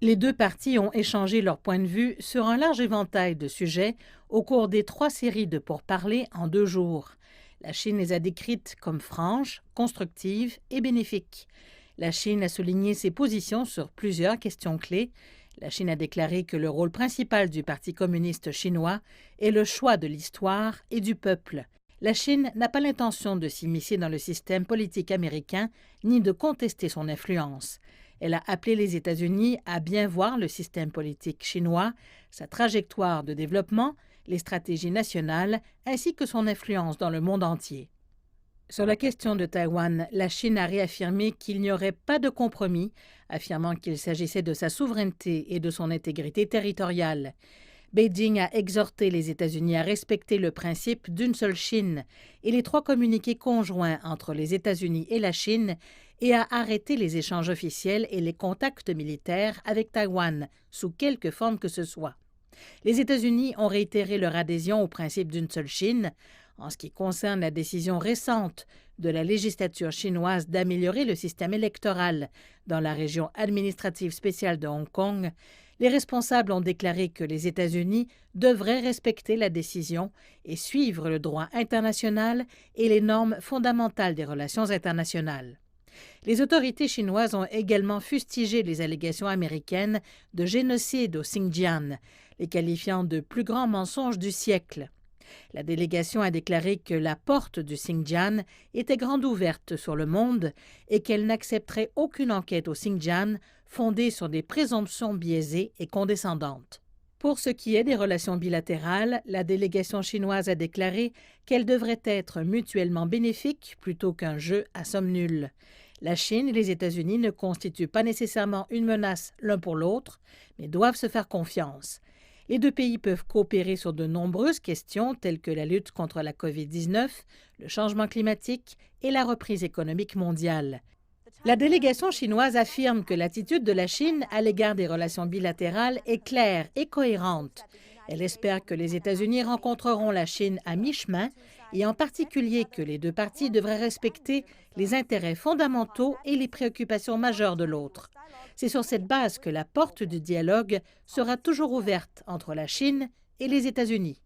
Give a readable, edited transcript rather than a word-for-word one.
Les deux parties ont échangé leur point de vue sur un large éventail de sujets au cours des 3 séries de pourparlers en 2 jours. La Chine les a décrites comme franches, constructives et bénéfiques. La Chine a souligné ses positions sur plusieurs questions clés. La Chine a déclaré que le rôle principal du Parti communiste chinois est le choix de l'histoire et du peuple. La Chine n'a pas l'intention de s'immiscer dans le système politique américain ni de contester son influence. Elle a appelé les États-Unis à bien voir le système politique chinois, sa trajectoire de développement, les stratégies nationales ainsi que son influence dans le monde entier. Sur la question de Taïwan, la Chine a réaffirmé qu'il n'y aurait pas de compromis, affirmant qu'il s'agissait de sa souveraineté et de son intégrité territoriale. Beijing a exhorté les États-Unis à respecter le principe d'une seule Chine et les 3 communiqués conjoints entre les États-Unis et la Chine et à arrêter les échanges officiels et les contacts militaires avec Taïwan, sous quelque forme que ce soit. Les États-Unis ont réitéré leur adhésion au principe d'une seule Chine. En ce qui concerne la décision récente de la législature chinoise d'améliorer le système électoral dans la région administrative spéciale de Hong Kong, les responsables ont déclaré que les États-Unis devraient respecter la décision et suivre le droit international et les normes fondamentales des relations internationales. Les autorités chinoises ont également fustigé les allégations américaines de génocide au Xinjiang, les qualifiant de plus grands mensonges du siècle. La délégation a déclaré que la porte du Xinjiang était grande ouverte sur le monde et qu'elle n'accepterait aucune enquête au Xinjiang fondée sur des présomptions biaisées et condescendantes. Pour ce qui est des relations bilatérales, la délégation chinoise a déclaré qu'elles devraient être mutuellement bénéfiques plutôt qu'un jeu à somme nulle. La Chine et les États-Unis ne constituent pas nécessairement une menace l'un pour l'autre, mais doivent se faire confiance. Les deux pays peuvent coopérer sur de nombreuses questions telles que la lutte contre la COVID-19, le changement climatique et la reprise économique mondiale. La délégation chinoise affirme que l'attitude de la Chine à l'égard des relations bilatérales est claire et cohérente. Elle espère que les États-Unis rencontreront la Chine à mi-chemin et en particulier que les deux parties devraient respecter les intérêts fondamentaux et les préoccupations majeures de l'autre. C'est sur cette base que la porte du dialogue sera toujours ouverte entre la Chine et les États-Unis.